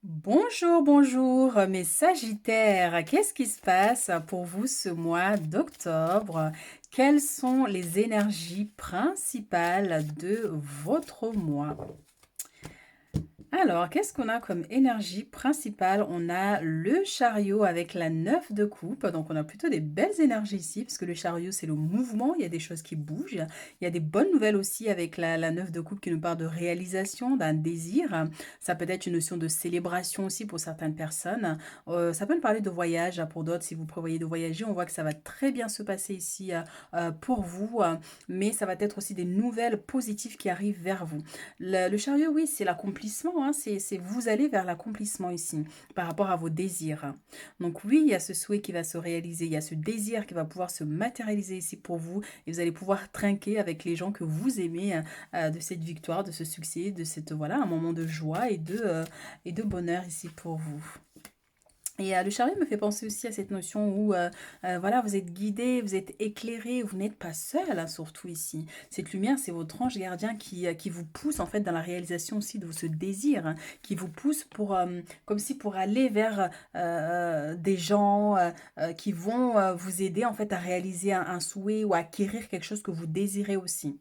Bonjour, bonjour, mes Sagittaires. Qu'est-ce qui se passe pour vous ce mois d'octobre? Quelles sont les énergies principales de votre mois? Alors, qu'est-ce qu'on a comme énergie principale? On a le chariot avec la 9 de coupe. Donc, on a plutôt des belles énergies ici, parce que le chariot, c'est le mouvement. Il y a des choses qui bougent. Il y a des bonnes nouvelles aussi avec la 9 de coupe qui nous parle de réalisation, d'un désir. Ça peut être une notion de célébration aussi pour certaines personnes. Ça peut nous parler de voyage pour d'autres. Si vous prévoyez de voyager, on voit que ça va très bien se passer ici pour vous. Mais ça va être aussi des nouvelles positives qui arrivent vers vous. Le chariot, oui, c'est l'accomplissement, hein, c'est vous allez vers l'accomplissement ici, par rapport à vos désirs. Donc oui, il y a ce souhait qui va se réaliser, il y a ce désir qui va pouvoir se matérialiser ici pour vous, et vous allez pouvoir trinquer avec les gens que vous aimez de cette victoire, de ce succès, de cette, voilà, un moment de joie et de bonheur ici pour vous. Et le chariot me fait penser aussi à cette notion où, voilà, vous êtes guidé, vous êtes éclairé, vous n'êtes pas seul, hein, surtout ici. Cette lumière, c'est votre ange gardien qui vous pousse en fait dans la réalisation aussi de ce désir, hein, qui vous pousse pour, comme si pour aller vers des gens qui vont vous aider en fait à réaliser un souhait ou à acquérir quelque chose que vous désirez aussi.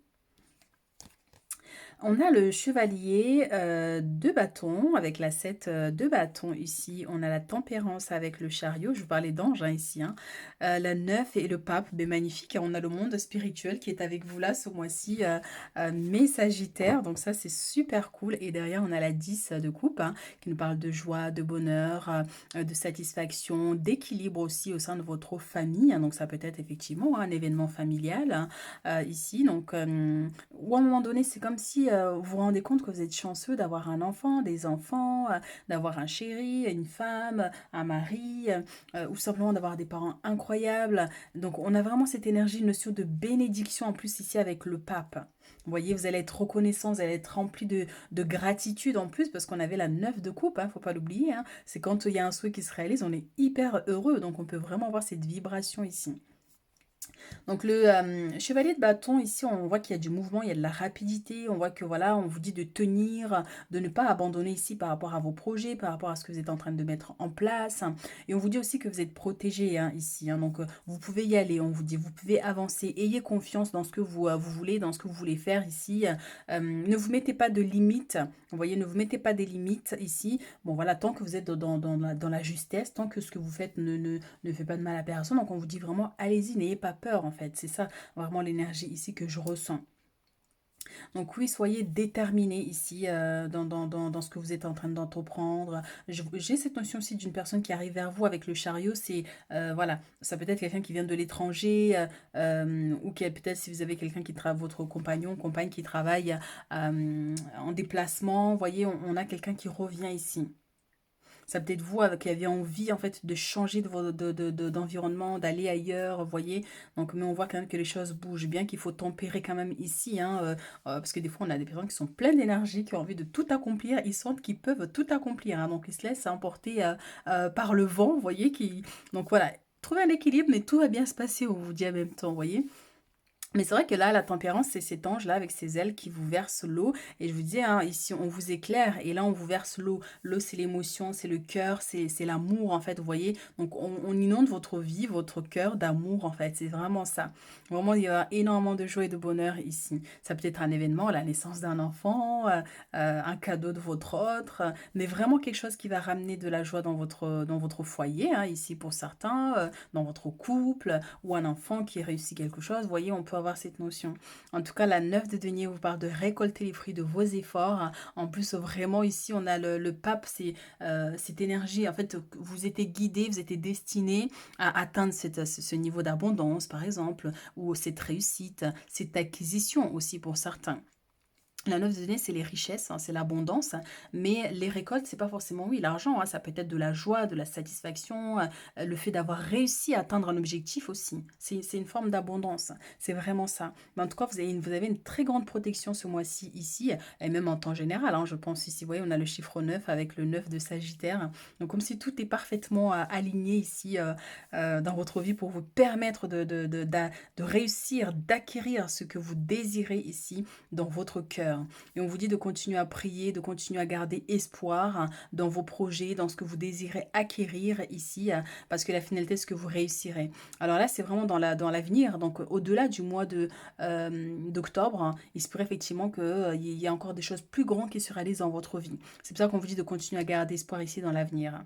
On a le chevalier de bâton avec la 7 de bâton ici. On a la tempérance avec le chariot. Je vous parlais d'ange hein, ici. Hein. La 9 et le pape, ben, magnifique. Et on a le monde spirituel qui est avec vous là ce mois-ci, mes sagittaires. Donc ça, c'est super cool. Et derrière, on a la 10 de coupe hein, qui nous parle de joie, de bonheur, de satisfaction, d'équilibre aussi au sein de votre famille. Hein. Donc ça peut être effectivement hein, un événement familial hein, ici. Donc ou à un moment donné, c'est comme si vous vous rendez compte que vous êtes chanceux d'avoir un enfant, des enfants, d'avoir un chéri, une femme, un mari, ou simplement d'avoir des parents incroyables. Donc on a vraiment cette énergie, une notion de bénédiction en plus ici avec le pape. Vous voyez, vous allez être reconnaissant, vous allez être rempli de gratitude en plus, parce qu'on avait la 9 de coupe, hein, faut pas l'oublier. Hein. C'est quand il y a un souhait qui se réalise, on est hyper heureux, donc on peut vraiment avoir cette vibration ici. Donc le chevalier de bâton, ici, on voit qu'il y a du mouvement, il y a de la rapidité, on voit que voilà, on vous dit de tenir, de ne pas abandonner ici par rapport à vos projets, par rapport à ce que vous êtes en train de mettre en place. Et on vous dit aussi que vous êtes protégé hein, ici. Hein. Donc vous pouvez y aller, on vous dit, vous pouvez avancer, ayez confiance dans ce que vous voulez, dans ce que vous voulez faire ici. Ne vous mettez pas de limites, vous voyez, ne vous mettez pas des limites ici. Bon voilà, tant que vous êtes dans la justesse, tant que ce que vous faites ne fait pas de mal à personne. Donc on vous dit vraiment, allez-y, n'ayez pas peur en fait. C'est ça vraiment l'énergie ici que je ressens. Donc oui, soyez déterminés ici dans ce que vous êtes en train d'entreprendre. J'ai cette notion aussi d'une personne qui arrive vers vous avec le chariot. C'est, voilà, ça peut être quelqu'un qui vient de l'étranger ou qui peut-être si vous avez quelqu'un qui travaille, votre compagnon, compagne qui travaille en déplacement. Vous voyez, on a quelqu'un qui revient ici. Ça peut être vous qui avez envie en fait de changer d'environnement, d'aller ailleurs, vous voyez. Donc, mais on voit quand même que les choses bougent bien, qu'il faut tempérer quand même ici, hein, parce que des fois on a des personnes qui sont pleines d'énergie, qui ont envie de tout accomplir, ils sentent qu'ils peuvent tout accomplir, hein, donc ils se laissent emporter par le vent, vous voyez. Donc voilà, trouver un équilibre, mais tout va bien se passer, on vous dit en même temps, vous voyez. Mais c'est vrai que là, la tempérance, c'est cet ange-là avec ses ailes qui vous verse l'eau. Et je vous dis, hein, ici, on vous éclaire et là, on vous verse l'eau. L'eau, c'est l'émotion, c'est le cœur, c'est l'amour, en fait, vous voyez. Donc, on inonde votre vie, votre cœur d'amour, en fait. C'est vraiment ça. Vraiment, il y a énormément de joie et de bonheur ici. Ça peut être un événement, la naissance d'un enfant, un cadeau de votre autre, mais vraiment quelque chose qui va ramener de la joie dans votre foyer, hein, ici pour certains, dans votre couple, ou un enfant qui réussit quelque chose. Vous voyez, on peut avoir cette notion. En tout cas, la 9 de denier vous parle de récolter les fruits de vos efforts. En plus, vraiment, ici, on a le pape, c'est cette énergie. En fait, vous êtes guidé, vous êtes destiné à atteindre ce niveau d'abondance, par exemple, ou cette réussite, cette acquisition aussi pour certains. La 9 de denier, c'est les richesses, hein, c'est l'abondance, mais les récoltes, c'est pas forcément, oui, l'argent, hein, ça peut être de la joie, de la satisfaction, le fait d'avoir réussi à atteindre un objectif aussi. C'est une forme d'abondance, c'est vraiment ça. Mais en tout cas, vous avez une très grande protection ce mois-ci ici, et même en temps général, hein, je pense ici, vous voyez, on a le chiffre 9 avec le 9 de Sagittaire. Donc comme si tout est parfaitement aligné ici dans votre vie pour vous permettre de réussir, d'acquérir ce que vous désirez ici dans votre cœur. cœur. Et on vous dit de continuer à prier, de continuer à garder espoir dans vos projets, dans ce que vous désirez acquérir ici, parce que la finalité, c'est que vous réussirez. Alors là, c'est vraiment dans l'avenir, donc au-delà du mois d'octobre, il se pourrait effectivement qu'il y ait encore des choses plus grandes qui se réalisent dans votre vie. C'est pour ça qu'on vous dit de continuer à garder espoir ici dans l'avenir.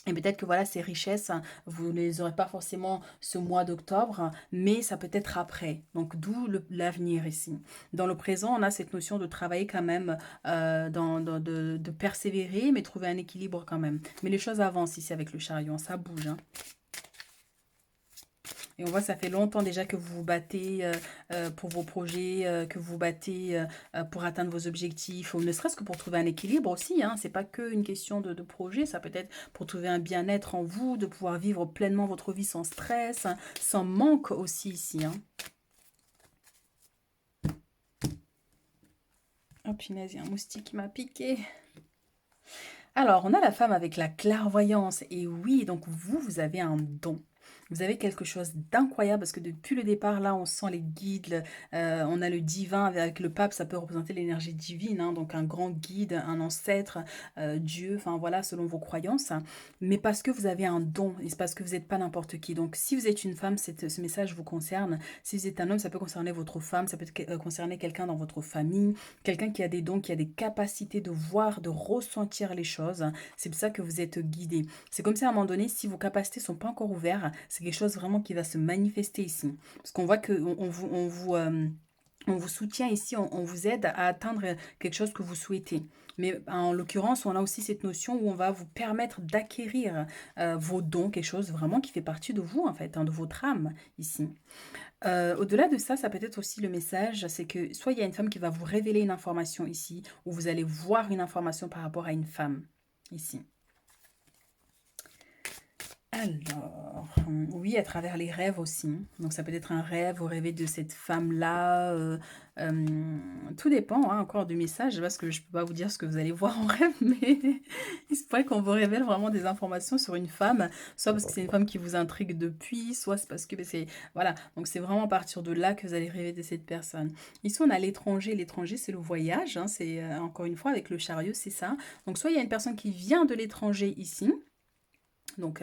Et peut-être que voilà, ces richesses, vous ne les aurez pas forcément ce mois d'octobre, mais ça peut être après. Donc d'où l'avenir ici. Dans le présent, on a cette notion de travailler quand même, de persévérer, mais trouver un équilibre quand même. Mais les choses avancent ici avec le chariot, ça bouge, hein. Et on voit, ça fait longtemps déjà que vous vous battez pour vos projets, que vous vous battez pour atteindre vos objectifs, ou ne serait-ce que pour trouver un équilibre aussi. Hein. C'est pas que une question de projet, ça peut être pour trouver un bien-être en vous, de pouvoir vivre pleinement votre vie sans stress, hein, sans manque aussi ici. Hein. Oh punaise, il y a un moustique qui m'a piqué. Alors, on a la femme avec la clairvoyance. Et oui, donc vous avez un don. Vous avez quelque chose d'incroyable parce que depuis le départ, là, on sent les guides, on a le divin avec le pape, ça peut représenter l'énergie divine, hein, donc un grand guide, un ancêtre, Dieu, enfin voilà, selon vos croyances. Mais parce que vous avez un don et c'est parce que vous n'êtes pas n'importe qui. Donc, si vous êtes une femme, ce message vous concerne. Si vous êtes un homme, ça peut concerner votre femme, ça peut concerner quelqu'un dans votre famille, quelqu'un qui a des dons, qui a des capacités de voir, de ressentir les choses. C'est pour ça que vous êtes guidé. C'est comme si à un moment donné, si vos capacités sont pas encore ouvertes, c'est quelque chose vraiment qui va se manifester ici. Parce qu'on voit qu'on on vous soutient ici, on vous aide à atteindre quelque chose que vous souhaitez. Mais en l'occurrence, on a aussi cette notion où on va vous permettre d'acquérir vos dons, quelque chose vraiment qui fait partie de vous, en fait, hein, de votre âme ici. Au-delà de ça, ça peut être aussi le message, c'est que soit il y a une femme qui va vous révéler une information ici, ou vous allez voir une information par rapport à une femme ici. Alors, oui, à travers les rêves aussi. Donc, ça peut être un rêve, vous rêvez de cette femme-là. Tout dépend, hein, encore du message, parce que je ne peux pas vous dire ce que vous allez voir en rêve, mais il se pourrait qu'on vous révèle vraiment des informations sur une femme, soit parce que c'est une femme qui vous intrigue depuis, soit c'est parce que c'est... Voilà, donc c'est vraiment à partir de là que vous allez rêver de cette personne. Ici, on a l'étranger. L'étranger, c'est le voyage. Hein, c'est, encore une fois, avec le chariot, c'est ça. Donc, soit il y a une personne qui vient de l'étranger ici, donc,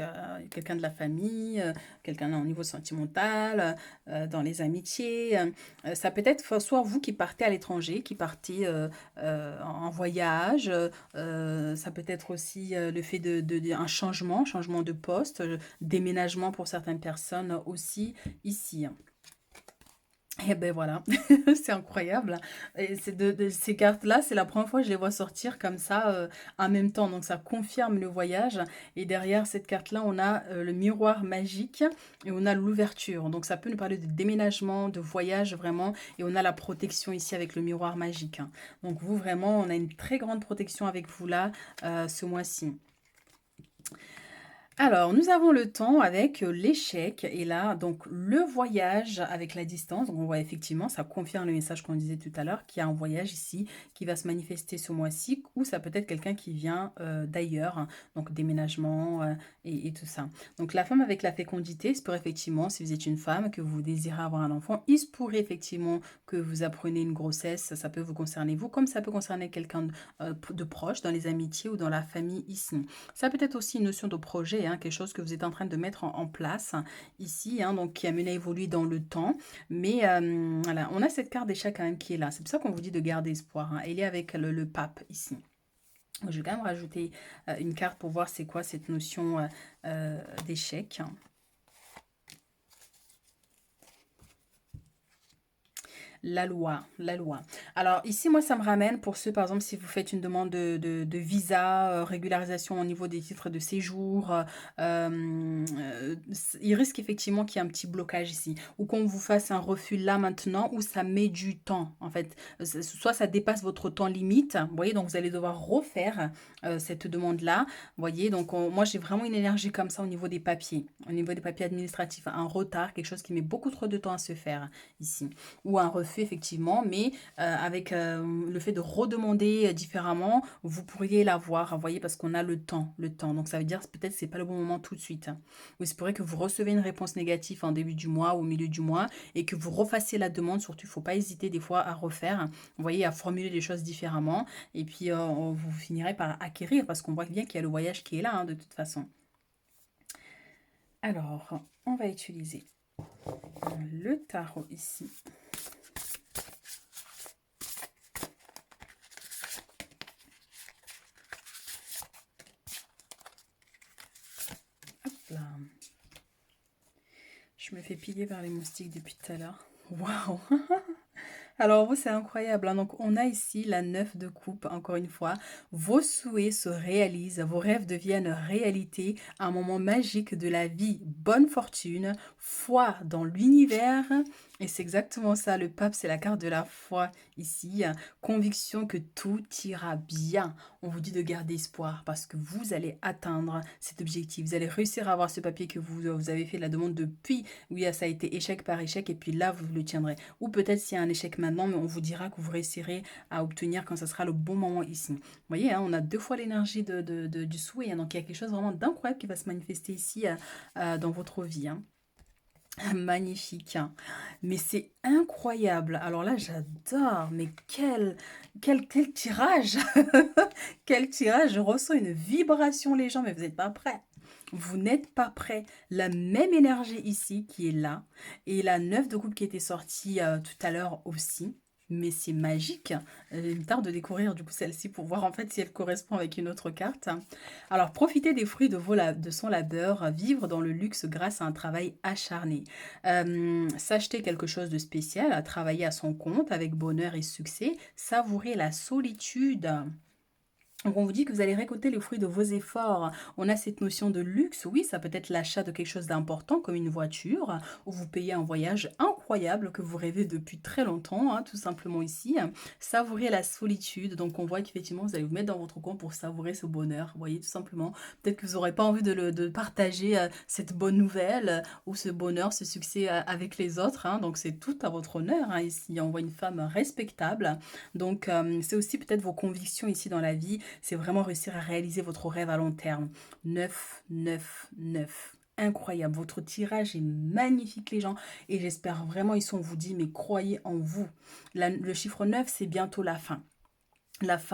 quelqu'un de la famille, quelqu'un au niveau sentimental, dans les amitiés. Ça peut être soit vous qui partez à l'étranger, qui partez en voyage. Ça peut être aussi le fait un changement de poste, déménagement pour certaines personnes aussi ici. Et ben voilà, c'est incroyable. Et ces cartes-là, c'est la première fois que je les vois sortir comme ça en même temps. Donc ça confirme le voyage. Et derrière cette carte-là, on a le miroir magique et on a l'ouverture. Donc ça peut nous parler de déménagement, de voyage vraiment. Et on a la protection ici avec le miroir magique. Hein. Donc vous, vraiment, on a une très grande protection avec vous là ce mois-ci. Alors, nous avons le temps avec l'échec et là, donc le voyage avec la distance. Donc, on voit effectivement, ça confirme le message qu'on disait tout à l'heure, qu'il y a un voyage ici qui va se manifester ce mois-ci, ou ça peut être quelqu'un qui vient d'ailleurs, hein, donc déménagement et tout ça. Donc, la femme avec la fécondité, c'est pour effectivement, si vous êtes une femme, que vous désirez avoir un enfant, il se pourrait effectivement que vous apprenez une grossesse, ça peut vous concerner vous, comme ça peut concerner quelqu'un de proche, dans les amitiés ou dans la famille ici. Ça peut être aussi une notion de projet, hein, quelque chose que vous êtes en train de mettre en place ici, hein, donc qui amène à évoluer dans le temps. Mais voilà, on a cette carte d'échec quand même qui est là. C'est pour ça qu'on vous dit de garder espoir. Hein. Elle est avec le pape ici. Je vais quand même rajouter une carte pour voir c'est quoi cette notion d'échec. La loi, la loi. Alors ici, moi, ça me ramène pour ceux, par exemple, si vous faites une demande de visa, régularisation au niveau des titres de séjour, il risque effectivement qu'il y ait un petit blocage ici, ou qu'on vous fasse un refus là maintenant, où ça met du temps, en fait. Soit ça dépasse votre temps limite, vous voyez, donc vous allez devoir refaire cette demande-là, vous voyez, donc moi, j'ai vraiment une énergie comme ça au niveau des papiers administratifs, un retard, quelque chose qui met beaucoup trop de temps à se faire ici ou un refus fait effectivement, mais avec le fait de redemander différemment, vous pourriez l'avoir, vous voyez, parce qu'on a le temps. Donc ça veut dire peut-être que c'est pas le bon moment tout de suite. Ou il se pourrait que vous recevez une réponse négative en début du mois ou au milieu du mois et que vous refassiez la demande. Surtout, il ne faut pas hésiter des fois à refaire, vous voyez, à formuler les choses différemment. Et puis vous finirez par acquérir parce qu'on voit bien qu'il y a le voyage qui est là, hein, de toute façon. Alors, on va utiliser le tarot ici. Hop là. Je me fais piller par les moustiques depuis tout à l'heure. Waouh! Alors vous, c'est incroyable, hein. Donc on a ici la 9 de coupe, encore une fois. Vos souhaits se réalisent, vos rêves deviennent réalité, un moment magique de la vie, bonne fortune, foi dans l'univers. Et c'est exactement ça, le pape, c'est la carte de la foi ici. Conviction que tout ira bien. On vous dit de garder espoir parce que vous allez atteindre cet objectif. Vous allez réussir à avoir ce papier que vous avez fait la demande depuis. Oui, ça a été échec par échec et puis là, vous le tiendrez. Ou peut-être s'il y a un échec maintenant, mais on vous dira que vous réussirez à obtenir quand ce sera le bon moment ici. Vous voyez, hein, on a deux fois l'énergie du souhait, hein, donc il y a quelque chose vraiment d'incroyable qui va se manifester ici dans votre vie. Hein. Magnifique, hein. Mais c'est incroyable. Alors là, j'adore. Mais quel tirage! Quel tirage! Je ressens une vibration, les gens, mais vous n'êtes pas prêts. Vous n'êtes pas prêts. La même énergie ici qui est là. Et la 9 de coupe qui était sortie tout à l'heure aussi. Mais c'est magique. Il me tarde de découvrir du coup celle-ci pour voir en fait si elle correspond avec une autre carte. Alors profitez des fruits de son labeur, vivre dans le luxe grâce à un travail acharné. S'acheter quelque chose de spécial, à travailler à son compte avec bonheur et succès, savourer la solitude. Donc on vous dit que vous allez récolter les fruits de vos efforts. On a cette notion de luxe, oui, ça peut être l'achat de quelque chose d'important comme une voiture, ou vous payez un voyage incroyable que vous rêvez depuis très longtemps, hein, tout simplement ici. Savourer la solitude, donc on voit qu'effectivement vous allez vous mettre dans votre coin pour savourer ce bonheur, vous voyez, tout simplement. Peut-être que vous n'aurez pas envie de partager cette bonne nouvelle ou ce bonheur, ce succès avec les autres, hein, donc c'est tout à votre honneur, hein, ici. On voit une femme respectable, donc c'est aussi peut-être vos convictions ici dans la vie. C'est vraiment réussir à réaliser votre rêve à long terme. 9, 9, 9. Incroyable. Votre tirage est magnifique, les gens. Et j'espère vraiment, ici, on vous dit, mais croyez en vous. Le chiffre 9, c'est bientôt la fin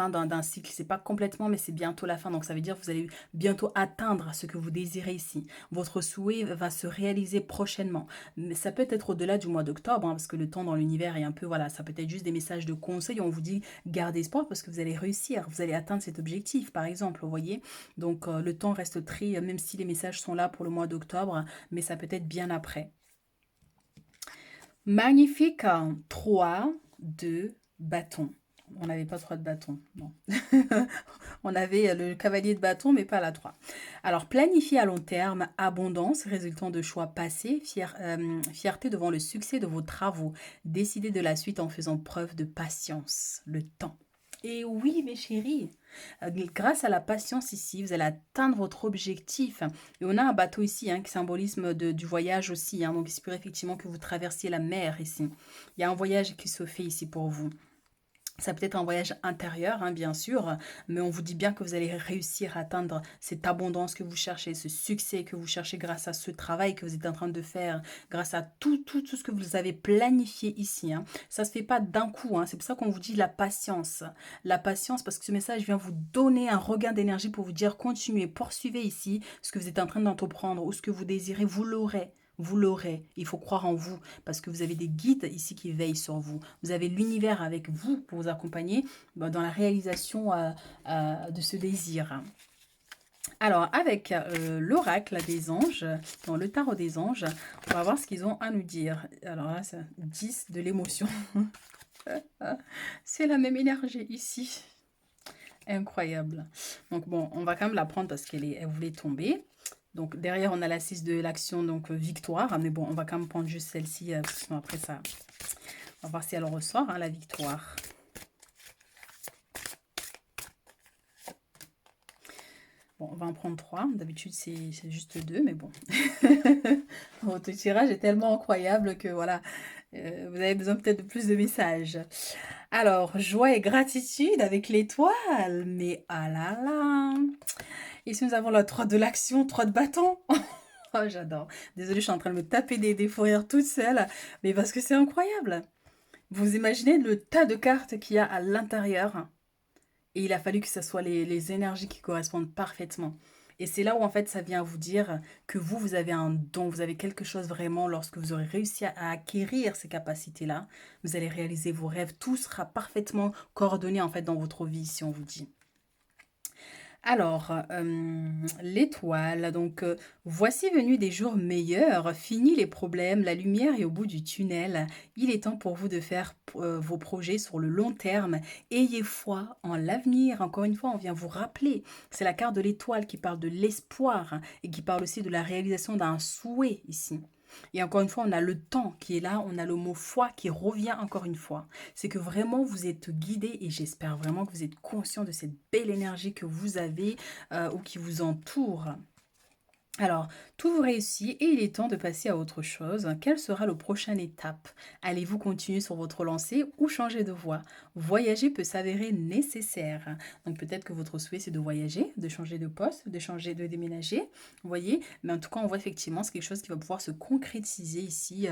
d'un cycle. C'est pas complètement, mais c'est bientôt la fin. Donc ça veut dire que vous allez bientôt atteindre ce que vous désirez ici. Votre souhait va se réaliser prochainement. Mais ça peut être au-delà du mois d'octobre, hein, parce que le temps dans l'univers est un peu, voilà, ça peut être juste des messages de conseil. On vous dit, gardez espoir parce que vous allez réussir. Vous allez atteindre cet objectif, par exemple, vous voyez. Donc le temps reste très, même si les messages sont là pour le mois d'octobre, mais ça peut être bien après. Magnifique. 3, 2, bâton. On n'avait pas 3 de bâton, non. On avait le cavalier de bâton, mais pas la 3. Alors, planifier à long terme, abondance résultant de choix passés, fierté devant le succès de vos travaux. Décider de la suite en faisant preuve de patience, le temps. Et oui, mes chéris, grâce à la patience ici, vous allez atteindre votre objectif. Et on a un bateau ici hein, qui symbolise du voyage aussi. Hein, donc, il se peut effectivement que vous traversiez la mer ici. Il y a un voyage qui se fait ici pour vous. Ça peut être un voyage intérieur, hein, bien sûr, mais on vous dit bien que vous allez réussir à atteindre cette abondance que vous cherchez, ce succès que vous cherchez grâce à ce travail que vous êtes en train de faire, grâce à tout ce que vous avez planifié ici. Hein. Ça ne se fait pas d'un coup, hein. C'est pour ça qu'on vous dit la patience. La patience, parce que ce message vient vous donner un regain d'énergie pour vous dire continuez, poursuivez ici ce que vous êtes en train d'entreprendre ou ce que vous désirez, vous l'aurez. Vous l'aurez. Il faut croire en vous parce que vous avez des guides ici qui veillent sur vous. Vous avez l'univers avec vous pour vous accompagner dans la réalisation de ce désir. Alors, avec l'oracle des anges, dans le tarot des anges, on va voir ce qu'ils ont à nous dire. Alors là, c'est 10 de l'émotion. C'est la même énergie ici. Incroyable. Donc bon, on va quand même la prendre parce elle voulait tomber. Donc derrière, on a la 6 de l'action, donc victoire. Mais bon, on va quand même prendre juste celle-ci. Sinon après ça, on va voir si elle ressort, hein, la victoire. Bon, on va en prendre 3. D'habitude, c'est juste 2, mais bon. Votre tirage est tellement incroyable que voilà. Vous avez besoin peut-être de plus de messages. Alors, joie et gratitude avec l'étoile. Mais ah là là. Ici, nous avons la 3 de l'action, 3 de bâton. Oh, j'adore. Désolée, je suis en train de me taper des fous rires toute seule. Mais parce que c'est incroyable. Vous imaginez le tas de cartes qu'il y a à l'intérieur. Et il a fallu que ce soit les énergies qui correspondent parfaitement. Et c'est là où en fait ça vient vous dire que vous avez un don, vous avez quelque chose vraiment lorsque vous aurez réussi à acquérir ces capacités-là. Vous allez réaliser vos rêves, tout sera parfaitement coordonné en fait dans votre vie si on vous dit. Alors, l'étoile, donc voici venu des jours meilleurs, fini les problèmes, la lumière est au bout du tunnel. Il est temps pour vous de faire vos projets sur le long terme. Ayez foi en l'avenir. Encore une fois, on vient vous rappeler. C'est la carte de l'étoile qui parle de l'espoir et qui parle aussi de la réalisation d'un souhait ici. Et encore une fois, on a le temps qui est là, on a le mot foi qui revient encore une fois. C'est que vraiment vous êtes guidé et j'espère vraiment que vous êtes conscient de cette belle énergie que vous avez ou qui vous entoure. Alors, tout vous réussit et il est temps de passer à autre chose. Quelle sera la prochaine étape? Allez-vous continuer sur votre lancée ou changer de voie? Voyager peut s'avérer nécessaire. Donc peut-être que votre souhait c'est de voyager, de changer de poste, de changer, de déménager. Vous voyez? Mais en tout cas, on voit effectivement c'est quelque chose qui va pouvoir se concrétiser ici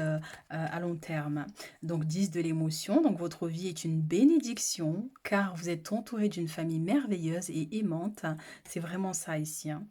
à long terme. Donc 10 de l'émotion. Donc votre vie est une bénédiction car vous êtes entouré d'une famille merveilleuse et aimante. C'est vraiment ça ici, hein.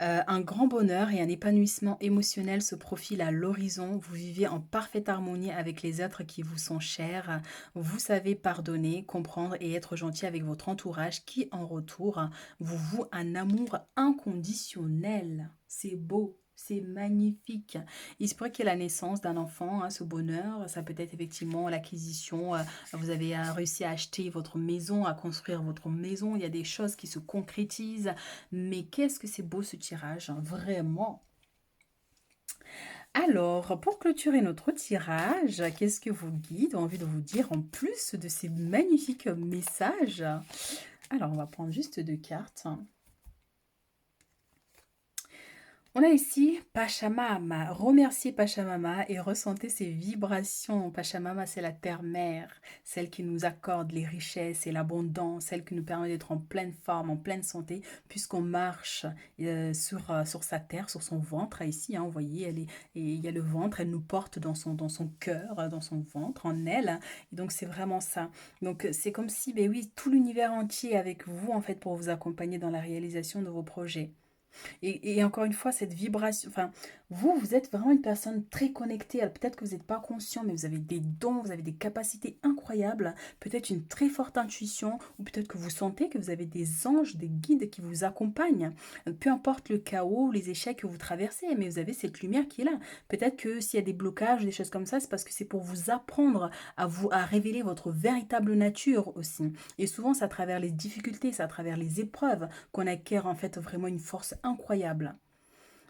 Un grand bonheur et un épanouissement émotionnel se profilent à l'horizon. Vous vivez en parfaite harmonie avec les êtres qui vous sont chers. Vous savez pardonner, comprendre et être gentil avec votre entourage qui, en retour, vous voue un amour inconditionnel. C'est beau. C'est magnifique. Il se pourrait qu'il y ait la naissance d'un enfant, hein, ce bonheur. Ça peut être effectivement l'acquisition. Vous avez réussi à acheter votre maison, à construire votre maison. Il y a des choses qui se concrétisent. Mais qu'est-ce que c'est beau ce tirage, hein, vraiment. Alors, pour clôturer notre tirage, qu'est-ce que vos guides ont envie de vous dire en plus de ces magnifiques messages? Alors, on va prendre juste deux cartes. On a ici Pachamama. Remerciez Pachamama et ressentez ces vibrations. Pachamama, c'est la terre-mère, celle qui nous accorde les richesses et l'abondance, celle qui nous permet d'être en pleine forme, en pleine santé, puisqu'on marche sur sa terre, sur son ventre. Ici, hein, vous voyez, et il y a le ventre, elle nous porte dans son cœur, dans son ventre, en elle. Et donc, c'est vraiment ça. Donc, c'est comme si, ben oui, tout l'univers entier est avec vous, en fait, pour vous accompagner dans la réalisation de vos projets. Et encore une fois, cette vibration, enfin, vous êtes vraiment une personne très connectée. Peut-être que vous n'êtes pas conscient, mais vous avez des dons, vous avez des capacités incroyables, peut-être une très forte intuition, ou peut-être que vous sentez que vous avez des anges, des guides qui vous accompagnent. Peu importe le chaos ou les échecs que vous traversez, mais vous avez cette lumière qui est là. Peut-être que s'il y a des blocages, des choses comme ça, c'est parce que c'est pour vous apprendre à révéler votre véritable nature aussi. Et souvent, c'est à travers les difficultés, c'est à travers les épreuves qu'on acquiert en fait vraiment une force incroyable.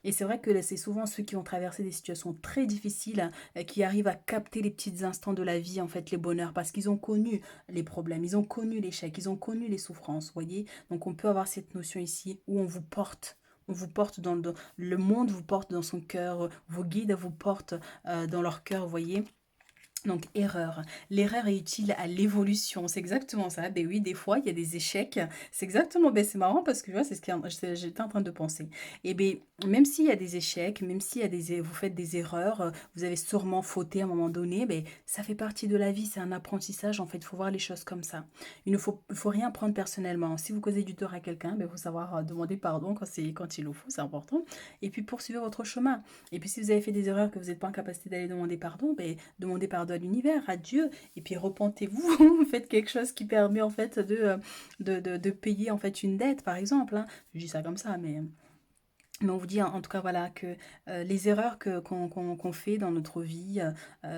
Et c'est vrai que c'est souvent ceux qui ont traversé des situations très difficiles qui arrivent à capter les petits instants de la vie, en fait, les bonheurs, parce qu'ils ont connu les problèmes, ils ont connu l'échec, ils ont connu les souffrances, vous voyez. Donc on peut avoir cette notion ici où on vous porte. On vous porte le monde vous porte dans son cœur, vos guides vous portent dans leur cœur, vous voyez. Donc, erreur. L'erreur est utile à l'évolution. C'est exactement ça. Ben oui, des fois, il y a des échecs. C'est exactement, ben c'est marrant parce que tu vois, c'est ce que j'étais en train de penser. Et ben, même s'il y a des échecs, même s'il y a vous faites des erreurs, vous avez sûrement fauté à un moment donné, ben, ça fait partie de la vie. C'est un apprentissage. En fait, il faut voir les choses comme ça. Il ne faut rien prendre personnellement. Si vous causez du tort à quelqu'un, ben, il faut savoir demander pardon quand il le faut. C'est important. Et puis, poursuivre votre chemin. Et puis, si vous avez fait des erreurs que vous n'êtes pas en capacité d'aller demander pardon, ben, demandez pardon à l'univers, à Dieu, et puis repentez-vous, faites quelque chose qui permet en fait de payer en fait une dette, par exemple, hein. Je dis ça comme ça, mais on vous dit en tout cas voilà que les erreurs qu'on fait dans notre vie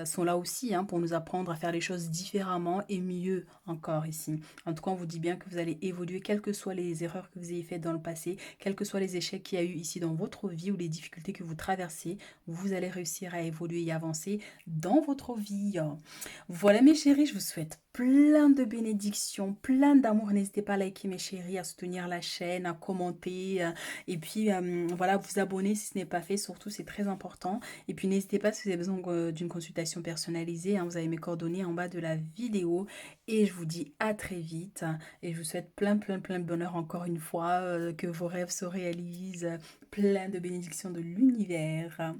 sont là aussi hein, pour nous apprendre à faire les choses différemment et mieux encore ici. En tout cas, on vous dit bien que vous allez évoluer, quelles que soient les erreurs que vous ayez faites dans le passé, quels que soient les échecs qu'il y a eu ici dans votre vie ou les difficultés que vous traversez, vous allez réussir à évoluer et avancer dans votre vie. Voilà mes chéris, je vous souhaite plein de bénédictions, plein d'amour. N'hésitez pas à liker mes chéris, à soutenir la chaîne, à commenter et puis voilà, vous abonner si ce n'est pas fait. Surtout, c'est très important. Et puis n'hésitez pas si vous avez besoin d'une consultation personnalisée, hein, vous avez mes coordonnées en bas de la vidéo. Et je vous dis à très vite. Et je vous souhaite plein de bonheur encore une fois, que vos rêves se réalisent, plein de bénédictions de l'univers.